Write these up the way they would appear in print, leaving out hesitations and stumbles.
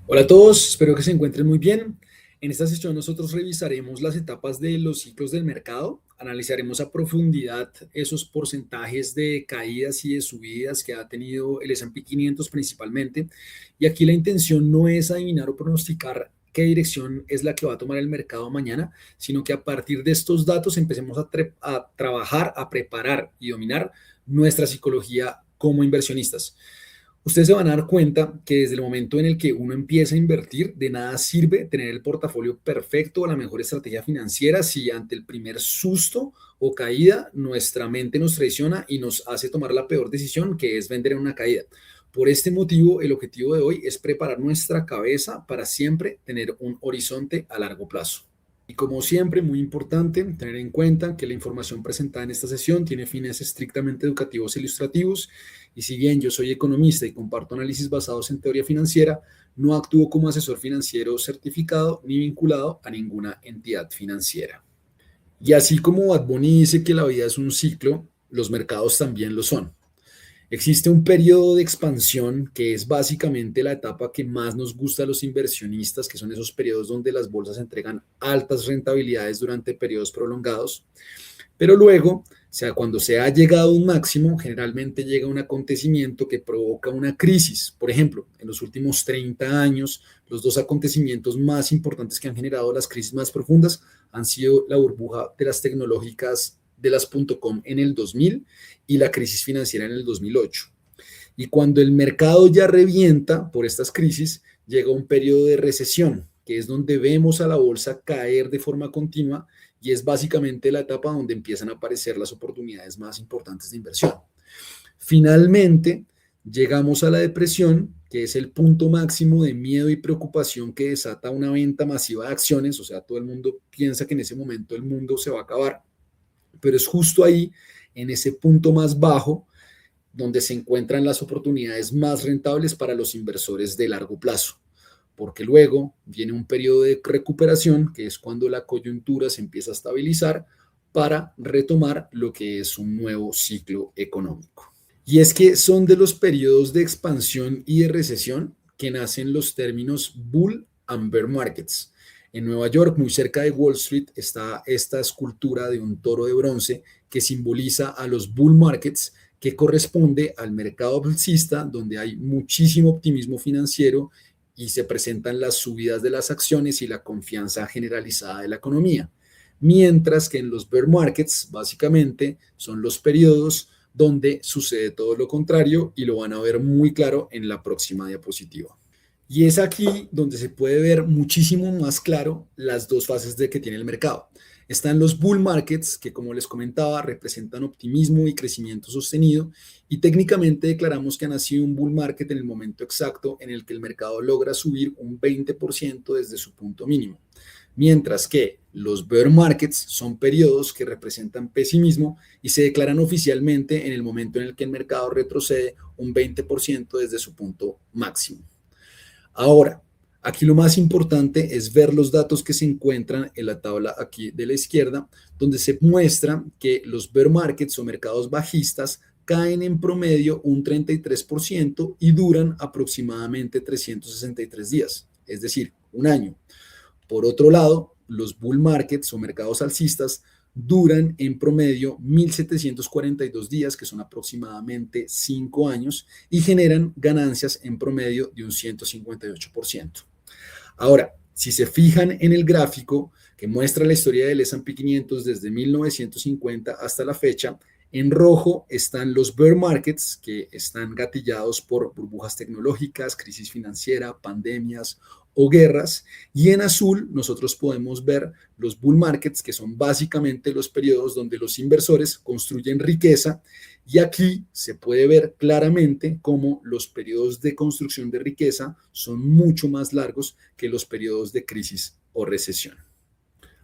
Hola a todos, espero que se encuentren muy bien. En esta sesión nosotros revisaremos las etapas de los ciclos del mercado, analizaremos a profundidad esos porcentajes de caídas y de subidas que ha tenido el S&P 500 principalmente. Y aquí la intención no es adivinar o pronosticar qué dirección es la que va a tomar el mercado mañana, sino que a partir de estos datos empecemos a trabajar, a preparar y dominar nuestra psicología como inversionistas. Ustedes se van a dar cuenta que desde el momento en el que uno empieza a invertir, de nada sirve tener el portafolio perfecto o la mejor estrategia financiera si ante el primer susto o caída nuestra mente nos traiciona y nos hace tomar la peor decisión, que es vender en una caída. Por este motivo, el objetivo de hoy es preparar nuestra cabeza para siempre tener un horizonte a largo plazo. Y como siempre, muy importante tener en cuenta que la información presentada en esta sesión tiene fines estrictamente educativos e ilustrativos, y si bien yo soy economista y comparto análisis basados en teoría financiera, no actúo como asesor financiero certificado ni vinculado a ninguna entidad financiera. Y así como Bad Bunny dice que la vida es un ciclo, los mercados también lo son. Existe un periodo de expansión que es básicamente la etapa que más nos gusta a los inversionistas, que son esos periodos donde las bolsas entregan altas rentabilidades durante periodos prolongados. Pero luego, o sea, cuando se ha llegado a un máximo, generalmente llega un acontecimiento que provoca una crisis. Por ejemplo, en los últimos 30 años, los dos acontecimientos más importantes que han generado las crisis más profundas han sido la burbuja de las tecnológicas de las .com en el 2000 y la crisis financiera en el 2008. Y cuando el mercado ya revienta por estas crisis, llega un periodo de recesión, que es donde vemos a la bolsa caer de forma continua y es básicamente la etapa donde empiezan a aparecer las oportunidades más importantes de inversión. Finalmente, llegamos a la depresión, que es el punto máximo de miedo y preocupación que desata una venta masiva de acciones, o sea, todo el mundo piensa que en ese momento el mundo se va a acabar, pero es justo ahí, en ese punto más bajo, donde se encuentran las oportunidades más rentables para los inversores de largo plazo, porque luego viene un periodo de recuperación, que es cuando la coyuntura se empieza a estabilizar para retomar lo que es un nuevo ciclo económico. Y es que son de los periodos de expansión y de recesión que nacen los términos bull and bear markets. En Nueva York, muy cerca de Wall Street, está esta escultura de un toro de bronce que simboliza a los bull markets, que corresponde al mercado alcista, donde hay muchísimo optimismo financiero y se presentan las subidas de las acciones y la confianza generalizada de la economía. Mientras que en los bear markets, básicamente, son los periodos donde sucede todo lo contrario y lo van a ver muy claro en la próxima diapositiva. Y es aquí donde se puede ver muchísimo más claro las dos fases de que tiene el mercado. Están los bull markets, que como les comentaba, representan optimismo y crecimiento sostenido, y técnicamente declaramos que ha nacido un bull market en el momento exacto en el que el mercado logra subir un 20% desde su punto mínimo. Mientras que los bear markets son periodos que representan pesimismo y se declaran oficialmente en el momento en el que el mercado retrocede un 20% desde su punto máximo. Ahora, aquí lo más importante es ver los datos que se encuentran en la tabla aquí de la izquierda, donde se muestra que los bear markets o mercados bajistas caen en promedio un 33% y duran aproximadamente 363 días, es decir, un año. Por otro lado, los bull markets o mercados alcistas duran en promedio 1.742 días, que son aproximadamente 5 años, y generan ganancias en promedio de un 158%. Ahora, si se fijan en el gráfico que muestra la historia del S&P 500 desde 1950 hasta la fecha, en rojo están los bear markets, que están gatillados por burbujas tecnológicas, crisis financiera, pandemias o guerras, y en azul nosotros podemos ver los bull markets, que son básicamente los periodos donde los inversores construyen riqueza, y aquí se puede ver claramente cómo los periodos de construcción de riqueza son mucho más largos que los periodos de crisis o recesión.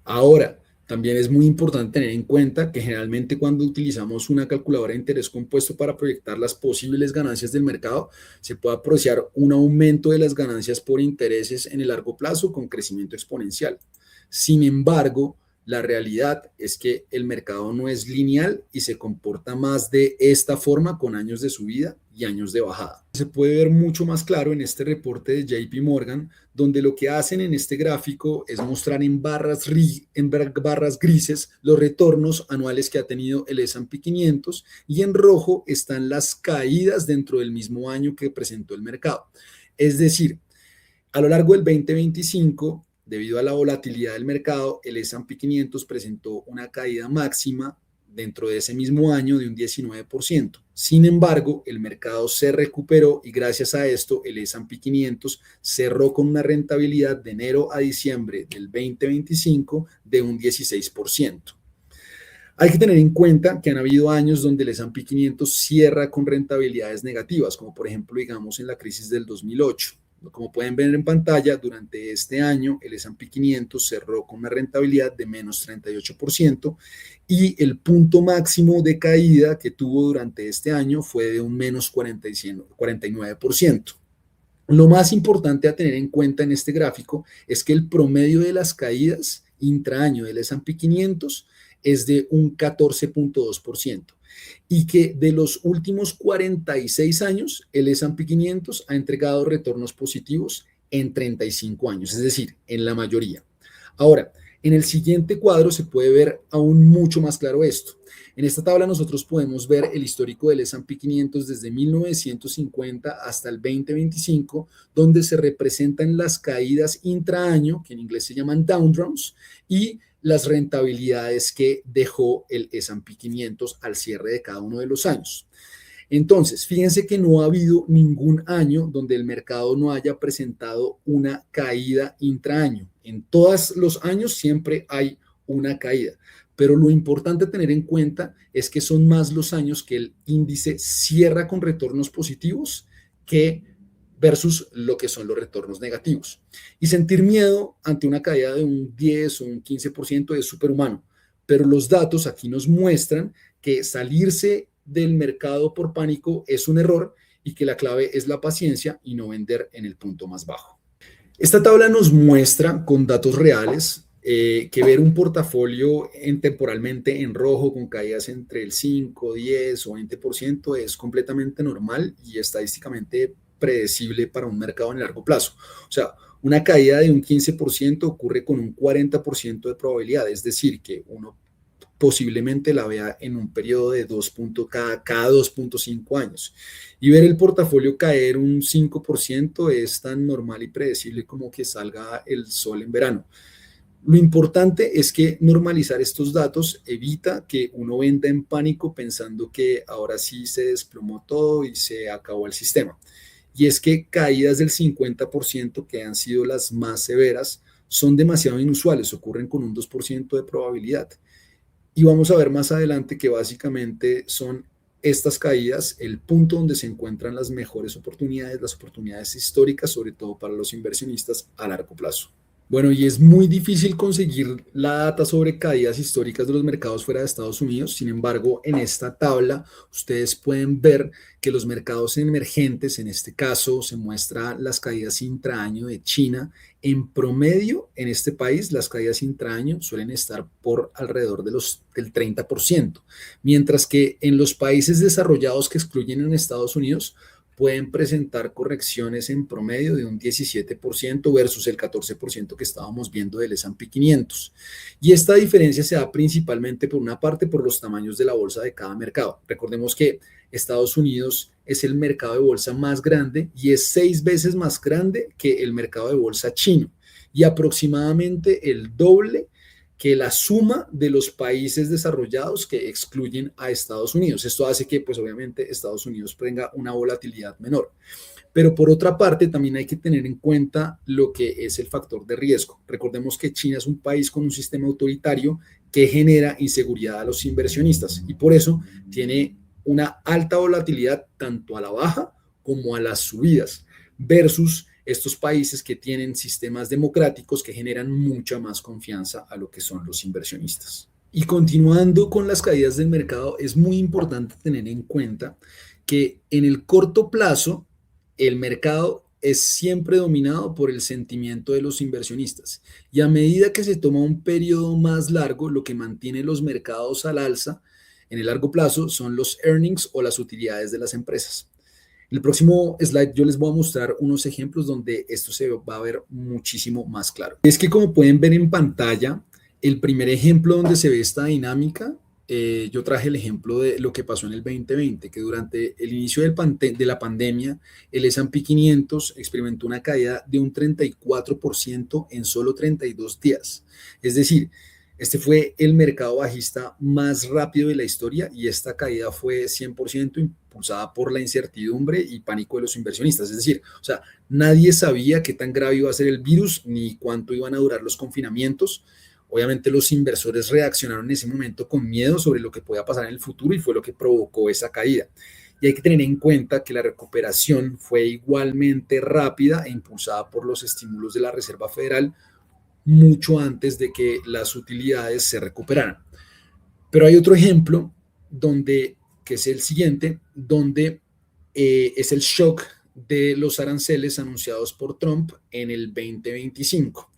Ahora, también es muy importante tener en cuenta que generalmente cuando utilizamos una calculadora de interés compuesto para proyectar las posibles ganancias del mercado, se puede apreciar un aumento de las ganancias por intereses en el largo plazo con crecimiento exponencial. Sin embargo, La realidad es que el mercado no es lineal y se comporta más de esta forma con años de subida y años de bajada. Se puede ver mucho más claro en este reporte de JP Morgan, donde lo que hacen en este gráfico es mostrar en barras grises los retornos anuales que ha tenido el S&P 500 y en rojo están las caídas dentro del mismo año que presentó el mercado. Es decir, a lo largo del 2025, debido a la volatilidad del mercado, el S&P 500 presentó una caída máxima dentro de ese mismo año de un 19%. Sin embargo, el mercado se recuperó y gracias a esto el S&P 500 cerró con una rentabilidad de enero a diciembre del 2025 de un 16%. Hay que tener en cuenta que han habido años donde el S&P 500 cierra con rentabilidades negativas, como por ejemplo, digamos, en la crisis del 2008. Como pueden ver en pantalla, durante este año el S&P 500 cerró con una rentabilidad de menos 38% y el punto máximo de caída que tuvo durante este año fue de un menos 49%. Lo más importante a tener en cuenta en este gráfico es que el promedio de las caídas intraaño del S&P 500 es de un 14.2% y que de los últimos 46 años el S&P 500 ha entregado retornos positivos en 35 años, es decir, en la mayoría. Ahora, en el siguiente cuadro se puede ver aún mucho más claro esto. En esta tabla nosotros podemos ver el histórico del S&P 500 desde 1950 hasta el 2025, donde se representan las caídas intraaño, que en inglés se llaman downdraws, y las rentabilidades que dejó el S&P 500 al cierre de cada uno de los años. Entonces, fíjense que no ha habido ningún año donde el mercado no haya presentado una caída intraaño. En todos los años siempre hay una caída, pero lo importante a tener en cuenta es que son más los años que el índice cierra con retornos positivos que versus lo que son los retornos negativos. Y sentir miedo ante una caída de un 10 o un 15% es superhumano, pero los datos aquí nos muestran que salirse del mercado por pánico es un error y que la clave es la paciencia y no vender en el punto más bajo. Esta tabla nos muestra con datos reales que ver un portafolio temporalmente en rojo con caídas entre el 5, 10 o 20% es completamente normal y estadísticamente predecible para un mercado en largo plazo. O sea, una caída de un 15% ocurre con un 40% de probabilidad, es decir, que uno posiblemente la vea en un periodo de cada 2.5 años. Y ver el portafolio caer un 5% es tan normal y predecible como que salga el sol en verano. Lo importante es que normalizar estos datos evita que uno venda en pánico pensando que ahora sí se desplomó todo y se acabó el sistema. Y es que caídas del 50% que han sido las más severas son demasiado inusuales, ocurren con un 2% de probabilidad. Y vamos a ver más adelante que básicamente son estas caídas el punto donde se encuentran las mejores oportunidades, las oportunidades históricas, sobre todo para los inversionistas a largo plazo. Bueno, y es muy difícil conseguir la data sobre caídas históricas de los mercados fuera de Estados Unidos. Sin embargo, en esta tabla ustedes pueden ver que los mercados emergentes, en este caso se muestra las caídas intraaño de China. En promedio, en este país, las caídas intraaño suelen estar por alrededor del 30%, mientras que en los países desarrollados que excluyen en Estados Unidos, pueden presentar correcciones en promedio de un 17% versus el 14% que estábamos viendo del S&P 500. Y esta diferencia se da principalmente por una parte por los tamaños de la bolsa de cada mercado. Recordemos que Estados Unidos es el mercado de bolsa más grande y es 6 veces más grande que el mercado de bolsa chino y aproximadamente el doble que la suma de los países desarrollados que excluyen a Estados Unidos. Esto hace que, pues obviamente, Estados Unidos tenga una volatilidad menor. Pero por otra parte, también hay que tener en cuenta lo que es el factor de riesgo. Recordemos que China es un país con un sistema autoritario que genera inseguridad a los inversionistas y por eso tiene una alta volatilidad tanto a la baja como a las subidas versus estos países que tienen sistemas democráticos que generan mucha más confianza a lo que son los inversionistas. Y continuando con las caídas del mercado, es muy importante tener en cuenta que en el corto plazo el mercado es siempre dominado por el sentimiento de los inversionistas. Y a medida que se toma un periodo más largo, lo que mantiene los mercados al alza en el largo plazo son los earnings o las utilidades de las empresas. En el próximo slide yo les voy a mostrar unos ejemplos donde esto se va a ver muchísimo más claro. Es que como pueden ver en pantalla, el primer ejemplo donde se ve esta dinámica, yo traje el ejemplo de lo que pasó en el 2020, que durante el inicio de la pandemia, el S&P 500 experimentó una caída de un 34% en solo 32 días. Es decir, este fue el mercado bajista más rápido de la historia y esta caída fue 100% impulsada por la incertidumbre y pánico de los inversionistas. Es decir, o sea, nadie sabía qué tan grave iba a ser el virus ni cuánto iban a durar los confinamientos. Obviamente los inversores reaccionaron en ese momento con miedo sobre lo que podía pasar en el futuro y fue lo que provocó esa caída. Y hay que tener en cuenta que la recuperación fue igualmente rápida e impulsada por los estímulos de la Reserva Federal mucho antes de que las utilidades se recuperaran. Pero hay otro ejemplo donde, que es el siguiente, donde es el shock de los aranceles anunciados por Trump en el 2025.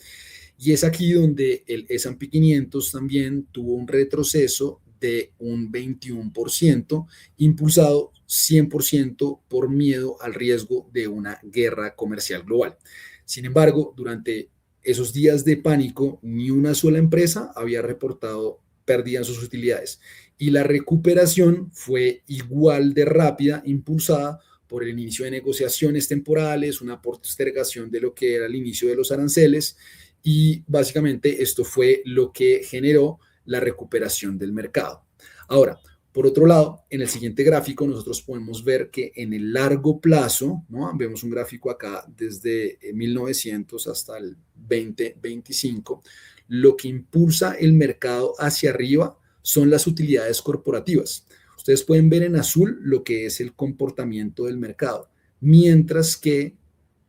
Y es aquí donde el S&P 500 también tuvo un retroceso de un 21%, impulsado 100% por miedo al riesgo de una guerra comercial global. Sin embargo, durante esos días de pánico, ni una sola empresa había reportado pérdida en sus utilidades. Y la recuperación fue igual de rápida, impulsada por el inicio de negociaciones temporales, una postergación de lo que era el inicio de los aranceles, y básicamente esto fue lo que generó la recuperación del mercado. Ahora, por otro lado, en el siguiente gráfico nosotros podemos ver que en el largo plazo, ¿no? Vemos un gráfico acá desde 1900 hasta el 2025, lo que impulsa el mercado hacia arriba son las utilidades corporativas. Ustedes pueden ver en azul lo que es el comportamiento del mercado, mientras que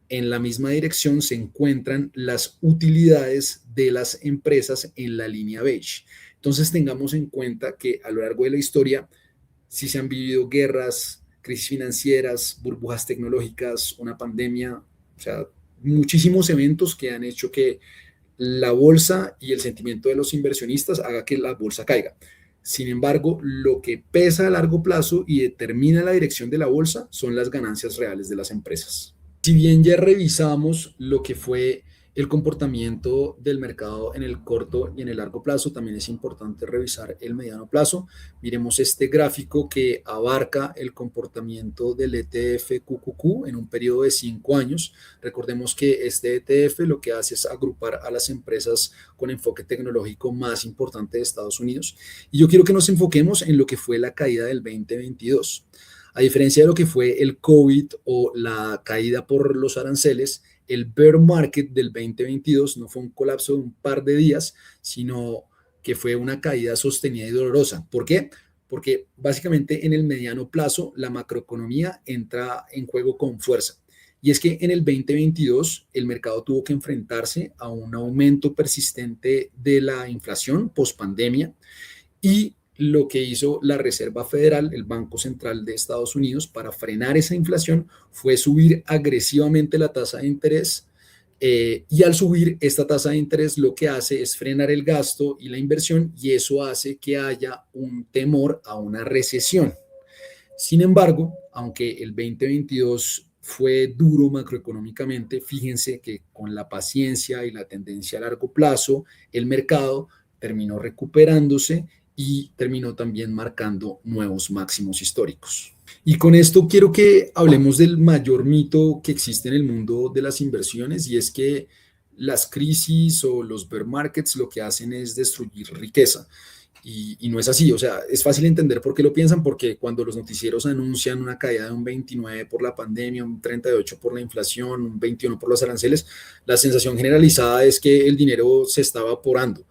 en la misma dirección se encuentran las utilidades de las empresas en la línea beige. Entonces tengamos en cuenta que a lo largo de la historia sí se han vivido guerras, crisis financieras, burbujas tecnológicas, una pandemia, o sea, muchísimos eventos que han hecho que la bolsa y el sentimiento de los inversionistas haga que la bolsa caiga. Sin embargo, lo que pesa a largo plazo y determina la dirección de la bolsa son las ganancias reales de las empresas. Si bien ya revisamos lo que fue el comportamiento del mercado en el corto y en el largo plazo, también es importante revisar el mediano plazo. Miremos este gráfico que abarca el comportamiento del ETF QQQ en un periodo de 5 años. Recordemos que este ETF lo que hace es agrupar a las empresas con enfoque tecnológico más importante de Estados Unidos. Y yo quiero que nos enfoquemos en lo que fue la caída del 2022. A diferencia de lo que fue el COVID o la caída por los aranceles, el bear market del 2022 no fue un colapso de un par de días, sino que fue una caída sostenida y dolorosa. ¿Por qué? Porque básicamente en el mediano plazo la macroeconomía entra en juego con fuerza. Y es que en el 2022 el mercado tuvo que enfrentarse a un aumento persistente de la inflación post-pandemia y lo que hizo la Reserva Federal, el Banco Central de Estados Unidos, para frenar esa inflación fue subir agresivamente la tasa de interés. Y al subir esta tasa de interés lo que hace es frenar el gasto y la inversión y eso hace que haya un temor a una recesión. Sin embargo, aunque el 2022 fue duro macroeconómicamente, fíjense que con la paciencia y la tendencia a largo plazo, el mercado terminó recuperándose y terminó también marcando nuevos máximos históricos. Y con esto quiero que hablemos del mayor mito que existe en el mundo de las inversiones y es que las crisis o los bear markets lo que hacen es destruir riqueza. Y no es así, o sea, es fácil entender por qué lo piensan, porque cuando los noticieros anuncian una caída de un 29 por la pandemia, un 38 por la inflación, un 21 por los aranceles, la sensación generalizada es que el dinero se está evaporando.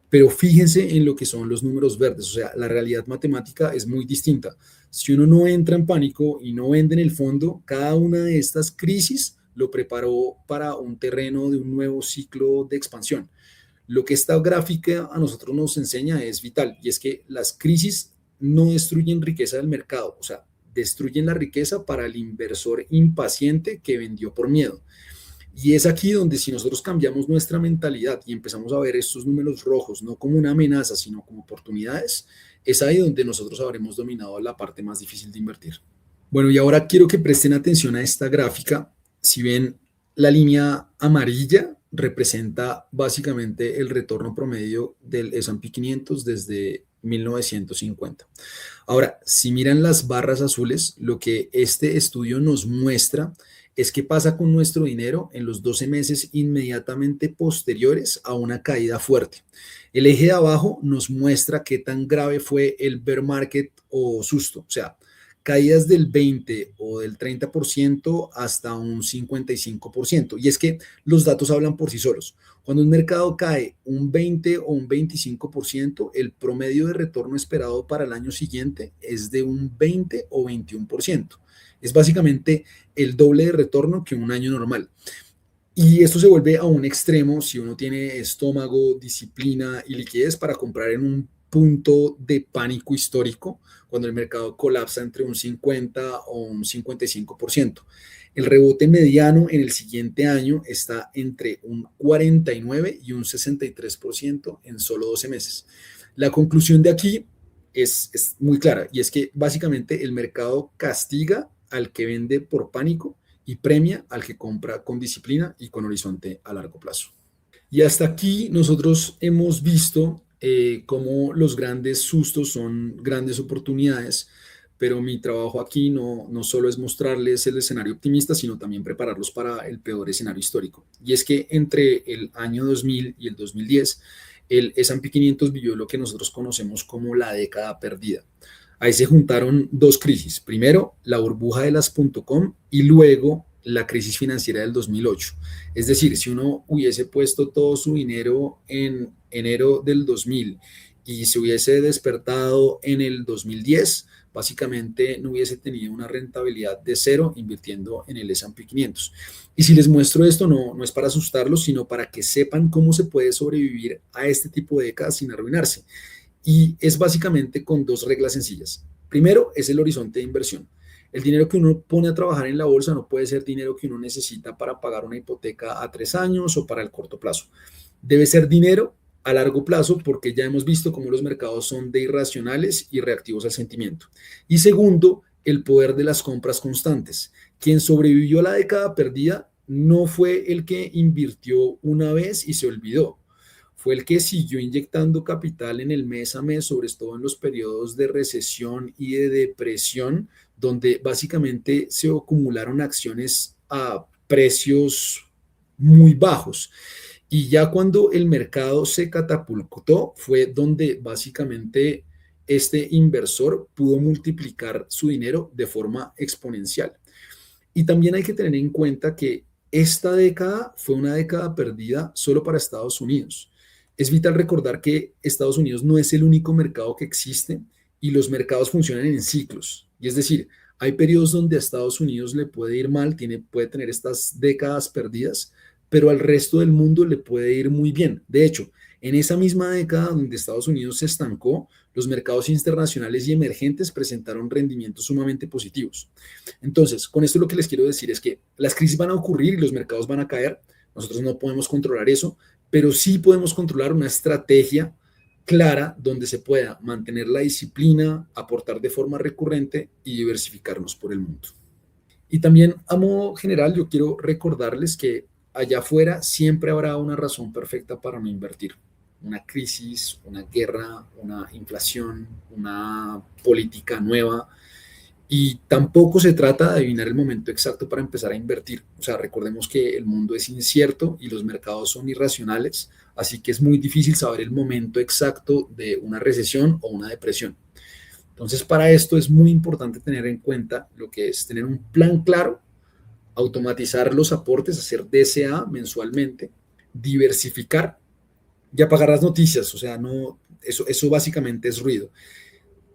Pero fíjense en lo que son los números verdes, o sea, la realidad matemática es muy distinta. Si uno no entra en pánico y no vende en el fondo, cada una de estas crisis lo preparó para un terreno de un nuevo ciclo de expansión. Lo que esta gráfica a nosotros nos enseña es vital y es que las crisis no destruyen riqueza del mercado, o sea, destruyen la riqueza para el inversor impaciente que vendió por miedo. Y es aquí donde si nosotros cambiamos nuestra mentalidad y empezamos a ver estos números rojos no como una amenaza, sino como oportunidades, es ahí donde nosotros habremos dominado la parte más difícil de invertir. Bueno, y ahora quiero que presten atención a esta gráfica. Si ven, la línea amarilla representa básicamente el retorno promedio del S&P 500 desde 1950. Ahora, si miran las barras azules, lo que este estudio nos muestra es qué pasa con nuestro dinero en los 12 meses inmediatamente posteriores a una caída fuerte. El eje de abajo nos muestra qué tan grave fue el bear market o susto, o sea, caídas del 20 o del 30% hasta un 55%. Y es que los datos hablan por sí solos. Cuando un mercado cae un 20 o un 25%, el promedio de retorno esperado para el año siguiente es de un 20 o 21%. Es básicamente el doble de retorno que un año normal. Y esto se vuelve a un extremo si uno tiene estómago, disciplina y liquidez para comprar en un punto de pánico histórico, cuando el mercado colapsa entre un 50 o un 55%. El rebote mediano en el siguiente año está entre un 49 y un 63% en solo 12 meses. La conclusión de aquí es muy clara y es que básicamente el mercado castiga al que vende por pánico y premia al que compra con disciplina y con horizonte a largo plazo. Y hasta aquí nosotros hemos visto cómo los grandes sustos son grandes oportunidades, pero mi trabajo aquí no solo es mostrarles el escenario optimista, sino también prepararlos para el peor escenario histórico. Y es que entre el año 2000 y el 2010, el S&P 500 vivió lo que nosotros conocemos como la década perdida. Ahí se juntaron dos crisis. Primero, la burbuja de las .com y luego la crisis financiera del 2008. Es decir, si uno hubiese puesto todo su dinero en enero del 2000 y se hubiese despertado en el 2010, básicamente no hubiese tenido una rentabilidad de cero invirtiendo en el S&P 500. Y si les muestro esto, no es para asustarlos, sino para que sepan cómo se puede sobrevivir a este tipo de décadas sin arruinarse. Y es básicamente con dos reglas sencillas. Primero es el horizonte de inversión. El dinero que uno pone a trabajar en la bolsa no puede ser dinero que uno necesita para pagar una hipoteca a 3 años o para el corto plazo. Debe ser dinero a largo plazo porque ya hemos visto cómo los mercados son de irracionales y reactivos al sentimiento. Y segundo, el poder de las compras constantes. Quien sobrevivió a la década perdida no fue el que invirtió una vez y se olvidó. Fue el que siguió inyectando capital en el mes a mes, sobre todo en los periodos de recesión y de depresión, donde básicamente se acumularon acciones a precios muy bajos. Y ya cuando el mercado se catapultó, fue donde básicamente este inversor pudo multiplicar su dinero de forma exponencial. Y también hay que tener en cuenta que esta década fue una década perdida solo para Estados Unidos. Es vital recordar que Estados Unidos no es el único mercado que existe y los mercados funcionan en ciclos. Y es decir, hay periodos donde a Estados Unidos le puede ir mal, puede tener estas décadas perdidas, pero al resto del mundo le puede ir muy bien. De hecho, en esa misma década donde Estados Unidos se estancó, los mercados internacionales y emergentes presentaron rendimientos sumamente positivos. Entonces, con esto lo que les quiero decir es que las crisis van a ocurrir y los mercados van a caer. Nosotros no podemos controlar eso, pero sí podemos controlar una estrategia clara donde se pueda mantener la disciplina, aportar de forma recurrente y diversificarnos por el mundo. Y también a modo general, yo quiero recordarles que allá afuera siempre habrá una razón perfecta para no invertir. Una crisis, una guerra, una inflación, una política nueva. Y tampoco se trata de adivinar el momento exacto para empezar a invertir. O sea, recordemos que el mundo es incierto y los mercados son irracionales, así que es muy difícil saber el momento exacto de una recesión o una depresión. Entonces, para esto es muy importante tener en cuenta lo que es tener un plan claro, automatizar los aportes, hacer DCA mensualmente, diversificar y apagar las noticias. O sea, eso básicamente es ruido.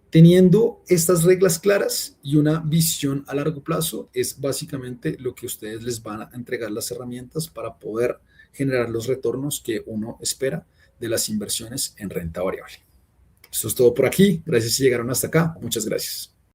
Teniendo estas reglas claras y una visión a largo plazo es básicamente lo que ustedes les van a entregar las herramientas para poder generar los retornos que uno espera de las inversiones en renta variable. Esto es todo por aquí. Gracias si llegaron hasta acá. Muchas gracias.